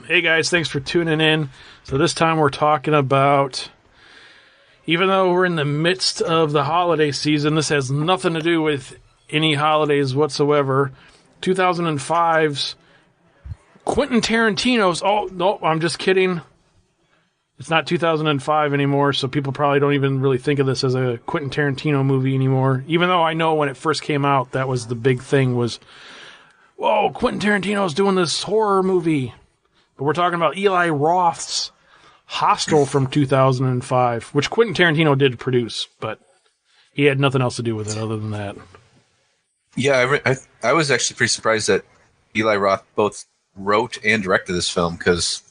Hey guys, thanks for tuning in. So this time we're talking about, even though we're in the midst of the holiday season, this has nothing to do with any holidays whatsoever. 2005's Quentin Tarantino's, oh, no, I'm just kidding. It's not 2005 anymore, so people probably don't even really think of this as a Quentin Tarantino movie anymore. Even though I know when it first came out, that was the big thing was, whoa, Quentin Tarantino's doing this horror movie. But we're talking about Eli Roth's Hostel from 2005, which Quentin Tarantino did produce, but he had nothing else to do with it other than that. Yeah, I was actually pretty surprised that Eli Roth both wrote and directed this film, because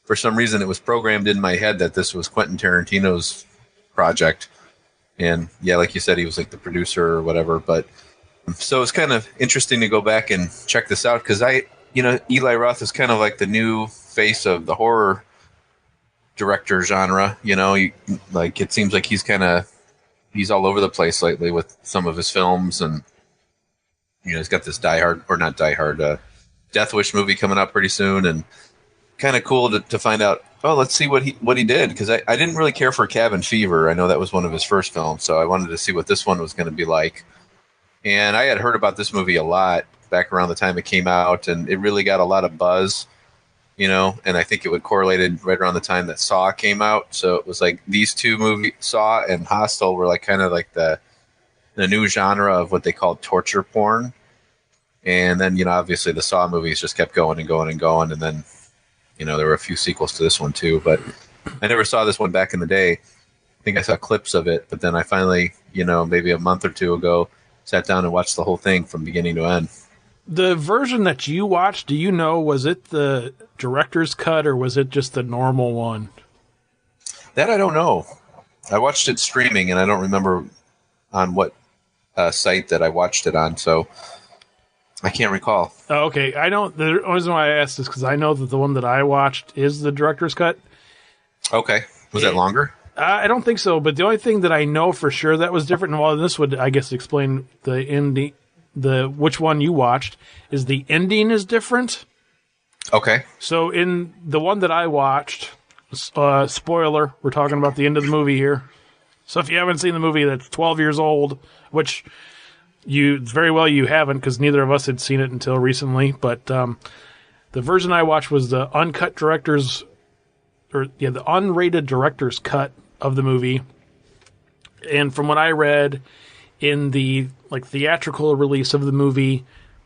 for some reason it was programmed in my head that this was Quentin Tarantino's project. And yeah, like you said, he was like the producer or whatever. But so it's kind of interesting to go back and check this out, because Eli Roth is kind of like the new face of the horror director genre. It seems like he's all over the place lately with some of his films, and he's got this Death Wish movie coming out pretty soon, and kind of cool to find out. Oh, let's see what he did, because I didn't really care for Cabin Fever. I know that was one of his first films, so I wanted to see what this one was going to be like. And I had heard about this movie a lot back around the time it came out, and it really got a lot of buzz, and I think it would correlated right around the time that Saw came out. So it was like these two movies, Saw and Hostel, were like kind of like the new genre of what they called torture porn. And then, obviously the Saw movies just kept going and going and going. And then, there were a few sequels to this one too, but I never saw this one back in the day. I think I saw clips of it, but then I finally, maybe a month or two ago, sat down and watched the whole thing from beginning to end. The version that you watched, was it the director's cut or was it just the normal one? That I don't know. I watched it streaming, and I don't remember on what site that I watched it on, so I can't recall. Oh, okay. I know the reason why I asked is because I know that the one that I watched is the director's cut. Okay. Was that longer? I don't think so, but the only thing that I know for sure that was different, and well, this would, I guess, explain the ending. Which one you watched is the ending is different. Okay. So in the one that I watched, spoiler, we're talking about the end of the movie here. So if you haven't seen the movie that's 12 years old, which very well you haven't, because neither of us had seen it until recently, but the version I watched was the the unrated director's cut of the movie. And from what I read, in the theatrical release of the movie,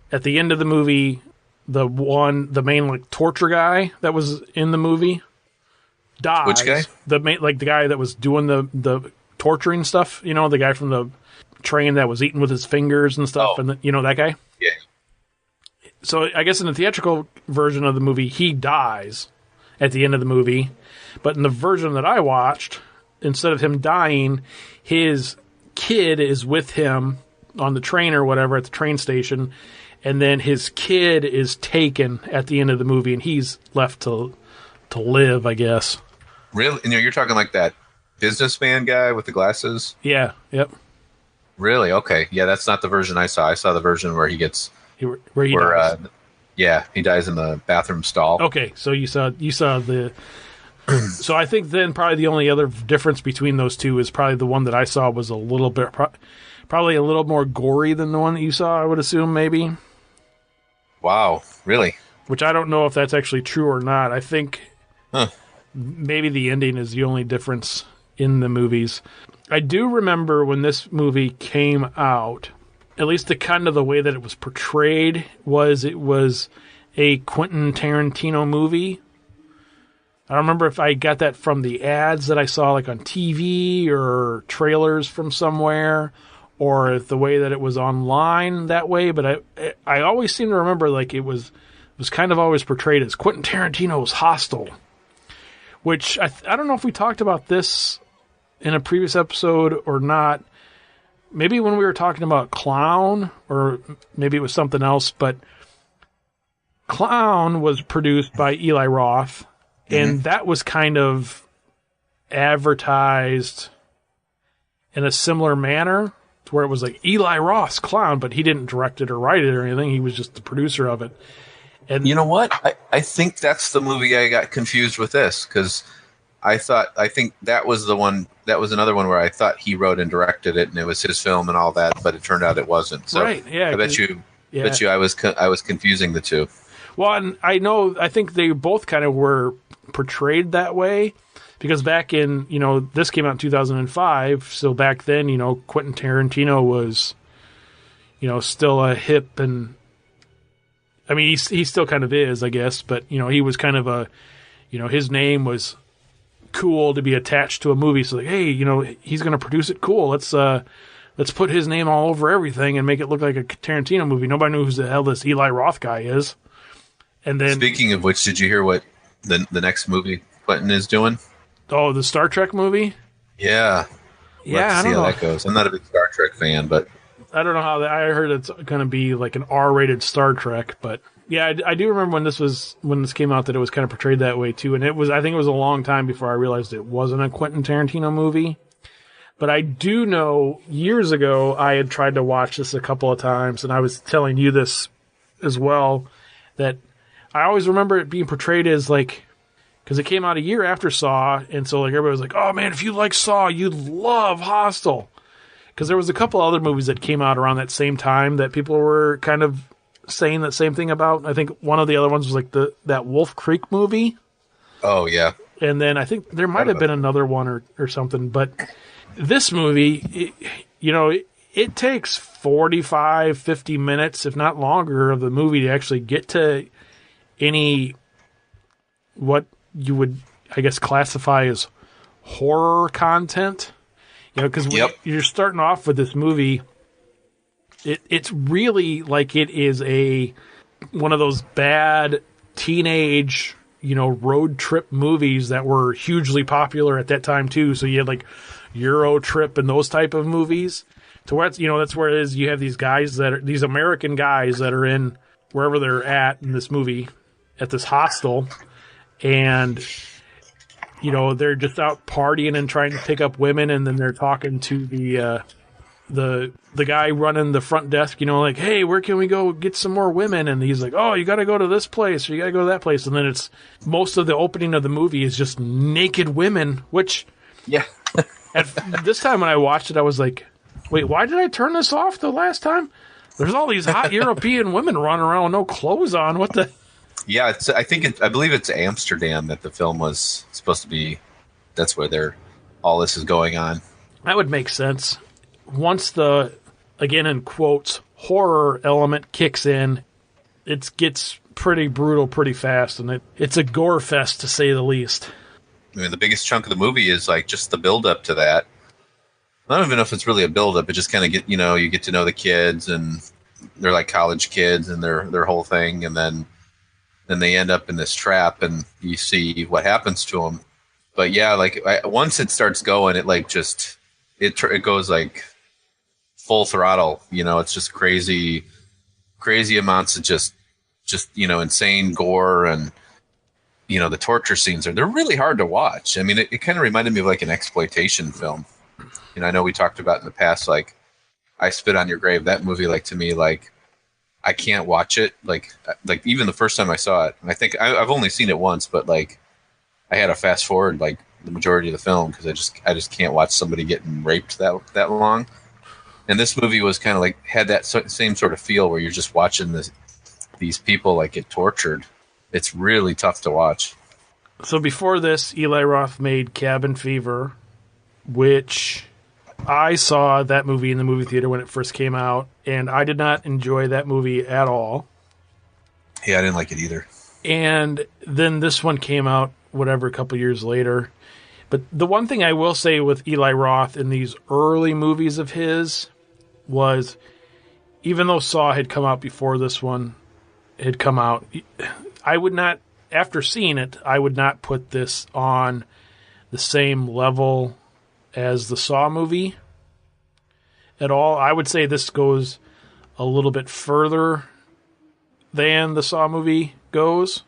at the end of the movie, the main torture guy that was in the movie dies. Which guy? The guy that was doing the torturing stuff. The guy from the train that was eating with his fingers and stuff. Oh. And that guy. Yeah. So I guess in the theatrical version of the movie, he dies at the end of the movie, but in the version that I watched, instead of him dying, his kid is with him on the train or whatever at the train station, and then his kid is taken at the end of the movie, and he's left to live, I guess. Really? You're talking like that businessman guy with the glasses? Yeah. Yep. Really? Okay. Yeah, that's not the version I saw. I saw the version where he dies. Yeah, he dies in the bathroom stall. Okay, so you saw the. So I think then probably the only other difference between those two is probably the one that I saw was a little bit, probably a little more gory than the one that you saw, I would assume, maybe. Wow, really? Which I don't know if that's actually true or not. I think maybe the ending is the only difference in the movies. I do remember when this movie came out, at least the way that it was portrayed was it was a Quentin Tarantino movie. I don't remember if I got that from the ads that I saw on TV or trailers from somewhere, or the way that it was online that way. But I always seem to remember it was kind of always portrayed as Quentin Tarantino's Hostel, which I don't know if we talked about this in a previous episode or not. Maybe when we were talking about Clown, or maybe it was something else, but Clown was produced by Eli Roth. And that was kind of advertised in a similar manner, to where it was Eli Roth's Clown, but he didn't direct it or write it or anything. He was just the producer of it. And You know what? I think that's the movie I got confused with this, because I think that was the one, that was another one where I thought he wrote and directed it and it was his film and all that, but it turned out it wasn't. So right, yeah, I bet you, yeah. I was confusing the two. Well, and I think they both kind of were portrayed that way because back in, this came out in 2005. So back then, Quentin Tarantino was, still a hip and, I mean, he still kind of is, I guess, but, he was kind of a, his name was cool to be attached to a movie. So like, hey, he's going to produce it. Cool. Let's put his name all over everything and make it look like a Tarantino movie. Nobody knew who the hell this Eli Roth guy is. And then, speaking of which, did you hear what the next movie Quentin is doing? Oh, the Star Trek movie? Yeah. Yeah, Let's see how that goes. I'm not a big Star Trek fan, but I don't know how I heard it's going to be like an R-rated Star Trek, but yeah, I do remember when this came out that it was kind of portrayed that way too, and I think it was a long time before I realized it wasn't a Quentin Tarantino movie. But I do know years ago I had tried to watch this a couple of times, and I was telling you this as well, that I always remember it being portrayed as like, because it came out a year after Saw, and so like everybody was like, "Oh man, if you like Saw, you'd love Hostel." Because there was a couple other movies that came out around that same time that people were kind of saying that same thing about. I think one of the other ones was like that Wolf Creek movie. oh yeah, And then I think there might have been another one or something. But this movie, it takes 45, 50 minutes, if not longer, of the movie to actually get to any what you would, I guess, classify as horror content. Because you're starting off with this movie, it's really like it is one of those bad teenage, road trip movies that were hugely popular at that time too. So you had like Euro Trip and those type of movies. To where that's where it is. You have these guys these American guys that are in wherever they're at in this movie, at this hostel, and they're just out partying and trying to pick up women, and then they're talking to the guy running the front desk, like, hey, where can we go get some more women? And he's like, oh, you got to go to this place or you got to go to that place. And then it's most of the opening of the movie is just naked women, which yeah. at this time when I watched it, I was like, wait, why did I turn this off the last time? There's all these hot European women running around with no clothes on. What the? Yeah, I believe it's Amsterdam that the film was supposed to be. That's where all this is going on. That would make sense. Once the, again in quotes, horror element kicks in, it gets pretty brutal pretty fast, and it's a gore fest to say the least. I mean, the biggest chunk of the movie is like just the build up to that. I don't even know if it's really a build up. It just kind of you get to know the kids, and they're like college kids and their whole thing, and then they end up in this trap, and you see what happens to them. But yeah, like once it starts going, it like just it goes like full throttle. It's just crazy amounts of just insane gore, and the torture scenes they're really hard to watch. I mean, it kind of reminded me of like an exploitation film. I know we talked about in the past, like I Spit on Your Grave. That movie, like to me, like I can't watch it. Like even the first time I saw it, and I think I've only seen it once, but like I had to fast forward like the majority of the film because I just can't watch somebody getting raped that long. And this movie was kind of like had that same sort of feel where you're just watching these people like get tortured. It's really tough to watch. So before this, Eli Roth made Cabin Fever, which I saw that movie in the movie theater when it first came out, and I did not enjoy that movie at all. Yeah, I didn't like it either. And then this one came out, a couple years later. But the one thing I will say with Eli Roth in these early movies of his was, even though Saw had come out before this one had come out, I would not, after seeing it, I would not put this on the same level as the Saw movie at all. I would say this goes a little bit further than the Saw movie goes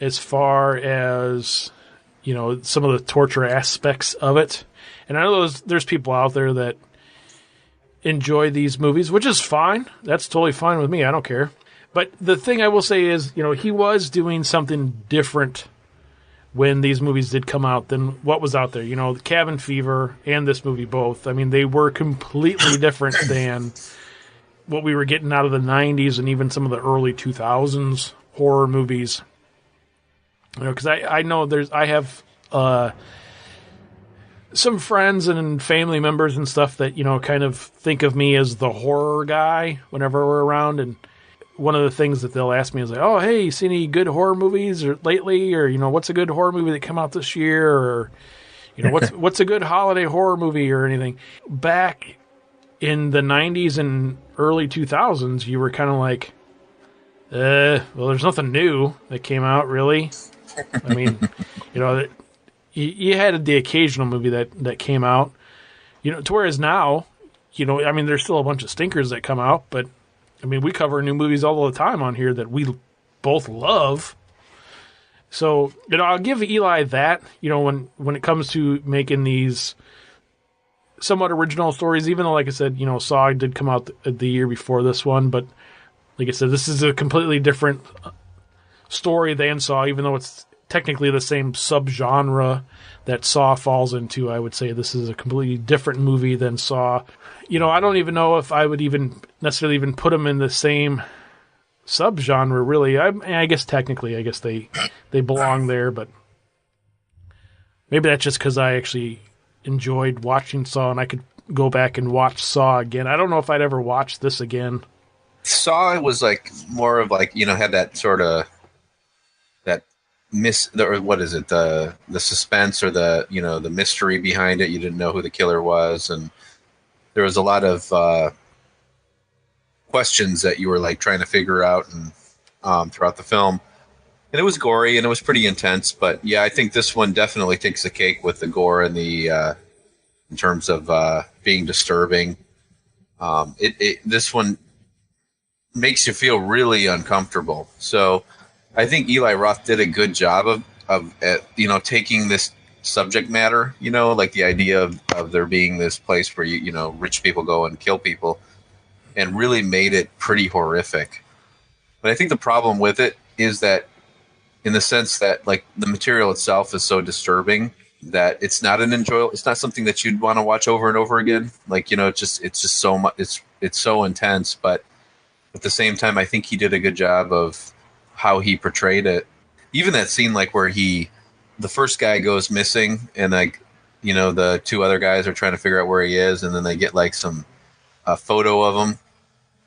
as far as, some of the torture aspects of it. And I know there's people out there that enjoy these movies, which is fine. That's totally fine with me. I don't care. But the thing I will say is, he was doing something different when these movies did come out than what was out there. The Cabin Fever and this movie both. I mean, they were completely different than what we were getting out of the 90s and even some of the early 2000s horror movies. Because I know I have some friends and family members and stuff that, kind of think of me as the horror guy whenever we're around. And one of the things that they'll ask me is like, oh, hey, you seen any good horror movies lately? Or, what's a good horror movie that came out this year? Or, what's a good holiday horror movie or anything? Back in the 90s and early 2000s, you were kind of like, well, there's nothing new that came out, really. I mean, you had the occasional movie that came out, to whereas now, I mean, there's still a bunch of stinkers that come out, but I mean, we cover new movies all the time on here that we both love. So, I'll give Eli that, when it comes to making these somewhat original stories, even though, like I said, Saw did come out the year before this one, but like I said, this is a completely different story than Saw, even though it's technically the same subgenre that Saw falls into. I would say this is a completely different movie than Saw. I don't even know if I would even necessarily even put them in the same subgenre, really. I guess technically, they belong there, but maybe that's just because I actually enjoyed watching Saw and I could go back and watch Saw again. I don't know if I'd ever watch this again. Saw was like more of like, had that sort of or what is it, the suspense or the mystery behind it. You didn't know who the killer was, and there was a lot of questions that you were like trying to figure out and throughout the film. And it was gory and it was pretty intense, but yeah, I think this one definitely takes the cake with the gore and the in terms of being disturbing. This one makes you feel really uncomfortable. So I think Eli Roth did a good job of taking this subject matter, like the idea of there being this place where rich people go and kill people, and really made it pretty horrific. But I think the problem with it is that, in the sense that like the material itself is so disturbing that it's not it's not something that you'd want to watch over and over again. Like, it's just so much, it's so intense, but at the same time, I think he did a good job of how he portrayed it. Even that scene, like where the first guy goes missing and like, the two other guys are trying to figure out where he is. And then they get like a photo of him.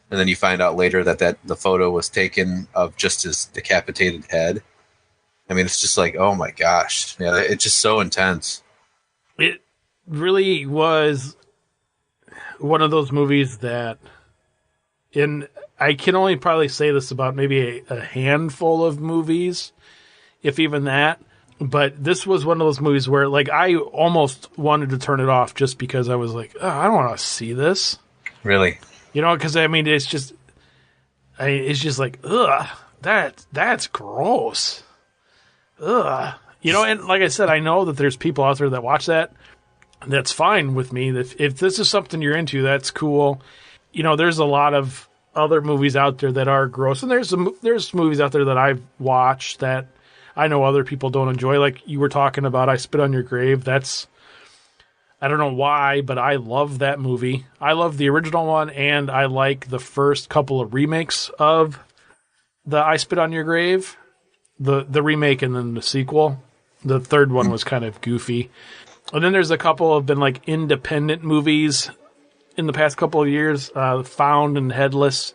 And then you find out later that the photo was taken of just his decapitated head. I mean, it's just like, oh my gosh. Yeah, it's just so intense. It really was one of those movies that, and I can only probably say this about maybe a handful of movies, if even that. But this was one of those movies where, like, I almost wanted to turn it off just because I was like, oh, I don't want to see this. Really? Because I mean, it's just like, ugh, that's gross. Ugh. And like I said, I know that there's people out there that watch that. That's fine with me. If this is something you're into, that's cool. There's a lot of other movies out there that are gross, and there's movies out there that I've watched that I know other people don't enjoy. Like you were talking about, I Spit on Your Grave. I don't know why, but I love that movie. I love the original one, and I like the first couple of remakes of the I Spit on Your Grave. The remake and then the sequel. The third one was kind of goofy. And then there's a couple of been like independent movies in the past couple of years, Found and Headless,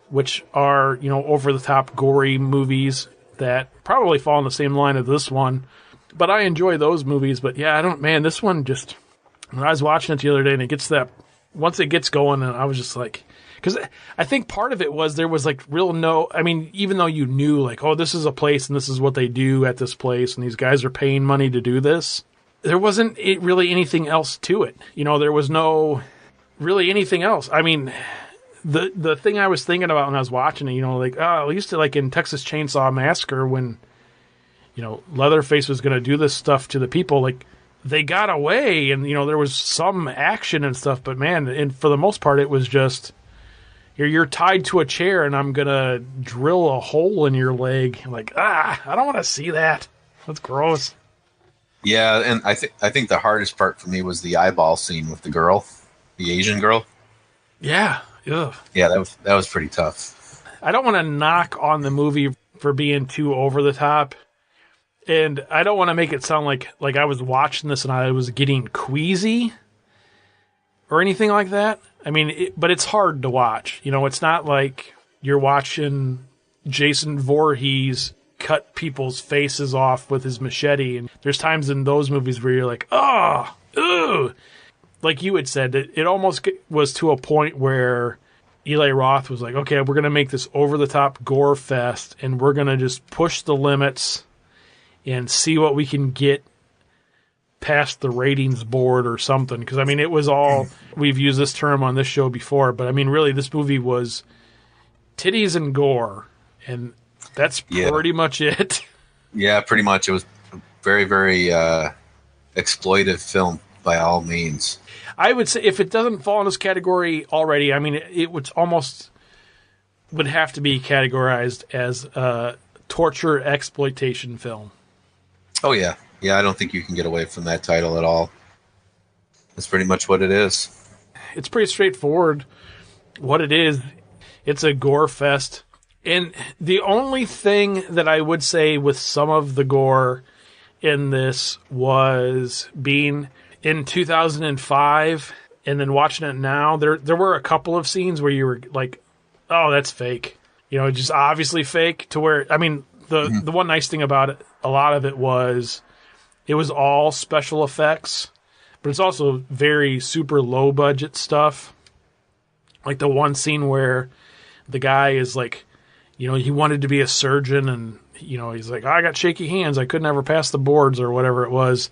which are, over the top gory movies that probably fall in the same line as this one. But I enjoy those movies. But yeah, this one just, when I was watching it the other day and it gets once it gets going, and I was just like, because I think part of it was there was like even though you knew like, oh, this is a place and this is what they do at this place and these guys are paying money to do this, there wasn't really anything else to it. There was no really anything else. I mean, the thing I was thinking about when I was watching it, like, I used to like in Texas Chainsaw Massacre when, Leatherface was going to do this stuff to the people, like they got away and, there was some action and stuff, but man, and for the most part, it was just, you're tied to a chair and I'm going to drill a hole in your leg. Like, I don't want to see that. That's gross. Yeah, and I think the hardest part for me was the eyeball scene with the girl, the Asian girl. Yeah. Ugh. Yeah, that was pretty tough. I don't want to knock on the movie for being too over the top. And I don't want to make it sound like I was watching this and I was getting queasy or anything like that. I mean, but it's hard to watch. You know, it's not like you're watching Jason Voorhees cut people's faces off with his machete. And there's times in those movies where you're like, oh, ugh. Like you had said, it almost was to a point where Eli Roth was like, okay, we're going to make this over-the-top gore fest, and we're going to just push the limits and see what we can get past the ratings board or something. Because, I mean, it was all, we've used this term on this show before, but, I mean, really, this movie was titties and gore, and that's pretty much it. Yeah, pretty much. It was a very, very exploitive film by all means. I would say if it doesn't fall in this category already, I mean, it would almost would have to be categorized as a torture exploitation film. Oh, yeah. Yeah, I don't think you can get away from that title at all. That's pretty much what it is. It's pretty straightforward what it is. It's a gore fest. And the only thing that I would say with some of the gore in this was being in 2005 and then watching it now, there were a couple of scenes where you were like, oh, that's fake. You know, just obviously fake to where, I mean, the one nice thing about it, a lot of it was all special effects, but it's also very super low budget stuff. Like the one scene where the guy is like, you know, he wanted to be a surgeon and, you know, he's like, I got shaky hands. I could never pass the boards or whatever it was.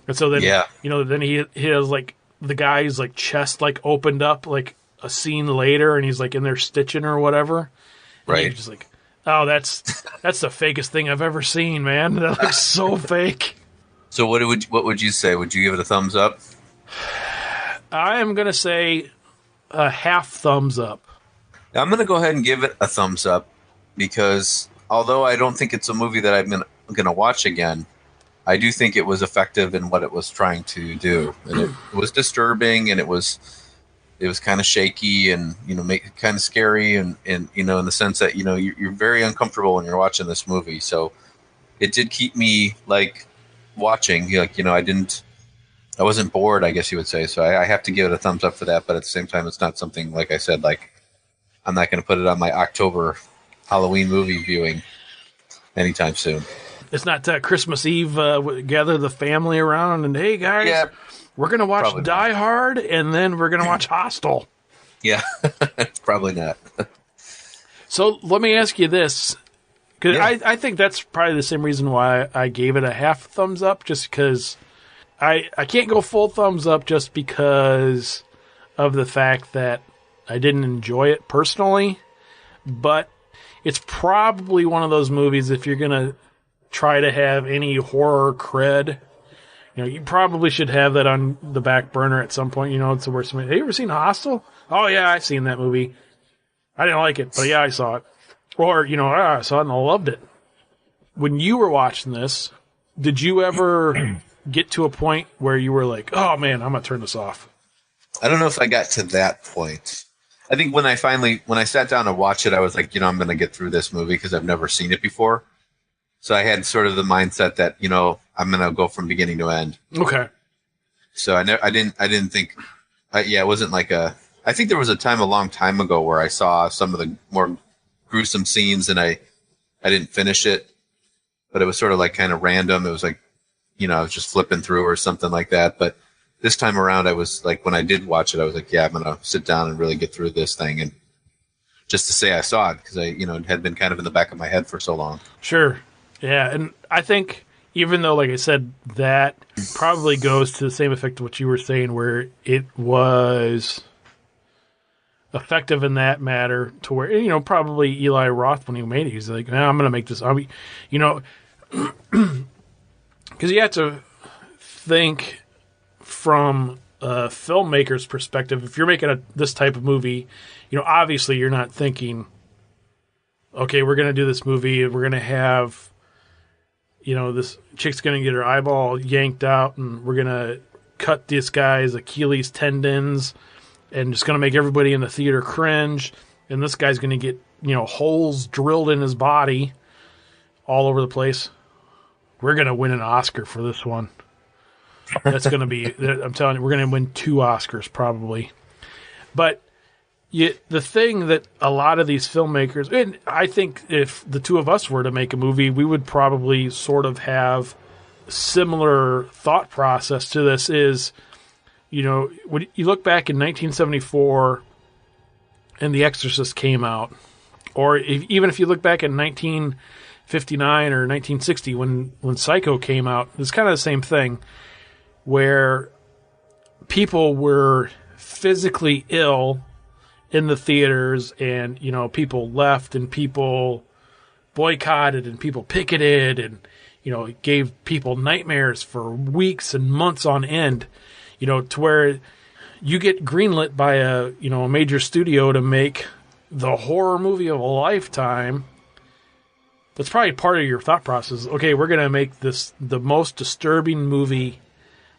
And so then, you know, then he has like the guy's like chest like opened up like a scene later and he's like in there stitching or whatever. And you're just like, oh, that's the fakest thing I've ever seen, man. That looks so fake. So what would you say? Would you give it a thumbs up? I am going to say a half thumbs up. I'm going to go ahead and give it a thumbs up because although I don't think it's a movie that I'm going to watch again, I do think it was effective in what it was trying to do. And it was disturbing and it was kind of shaky and, you know, make it kind of scary and, you know, in the sense that, you know, you're very uncomfortable when you're watching this movie. So it did keep me like watching, like, you know, I wasn't bored, I guess you would say. So I have to give it a thumbs up for that. But at the same time, it's not something, like I said, like I'm not going to put it on my October Halloween movie viewing anytime soon. It's not Christmas Eve, gather the family around and, hey, guys, we're going to watch Die Hard and then we're going to watch Hostel. Yeah, probably not. So let me ask you this. Because I think that's probably the same reason why I gave it a half thumbs up, just because I can't go full thumbs up just because of the fact that I didn't enjoy it personally. But it's probably one of those movies, if you're going to try to have any horror cred, you know, you probably should have that on the back burner at some point. You know, it's the worst. Have you ever seen Hostel? Oh, yeah, I've seen that movie. I didn't like it, but yeah, I saw it. Or, you know, I saw it and I loved it. When you were watching this, did you ever get to a point where you were like, oh, man, I'm going to turn this off? I don't know if I got to that point. I think when I sat down to watch it, I was like, you know, I'm going to get through this movie because I've never seen it before. So I had sort of the mindset that, you know, I'm going to go from beginning to end. Okay. So I didn't think, it wasn't like I think there was a long time ago where I saw some of the more gruesome scenes and I didn't finish it, but it was sort of like kind of random. It was like, you know, I was just flipping through or something like that. But this time around, I was like, when I did watch it, I was like, yeah, I'm going to sit down and really get through this thing. And just to say I saw it because it had been kind of in the back of my head for so long. Sure. Yeah. And I think even though, like I said, that probably goes to the same effect of what you were saying, where it was effective in that matter to where, you know, probably Eli Roth, when he made it, he's like, nah, I'm going to make this. You know, because you have to think from a filmmaker's perspective, if you're making this type of movie, obviously you're not thinking, okay, we're going to do this movie, we're going to have, this chick's going to get her eyeball yanked out, and we're going to cut this guy's Achilles tendons, and just going to make everybody in the theater cringe, and this guy's going to get, holes drilled in his body all over the place. We're going to win an Oscar for this one. That's going to be, I'm telling you, we're going to win 2 Oscars probably. But the thing that a lot of these filmmakers, and I think if the two of us were to make a movie, we would probably sort of have similar thought process to this is, when you look back in 1974 and The Exorcist came out, or even if you look back in 1959 or 1960 when Psycho came out, it's kind of the same thing where people were physically ill in the theaters, and people left, and people boycotted, and people picketed, and it gave people nightmares for weeks and months on end, to where you get greenlit by a major studio to make the horror movie of a lifetime. That's probably part of your thought process. Okay, we're going to make this the most disturbing movie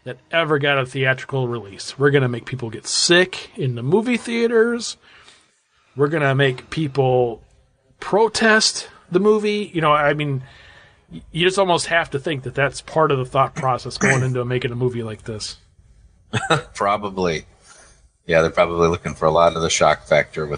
that ever got a theatrical release. We're going to make people get sick in the movie theaters. We're going to make people protest the movie. You just almost have to think that that's part of the thought process going into making a movie like this. Probably. Yeah, they're probably looking for a lot of the shock factor with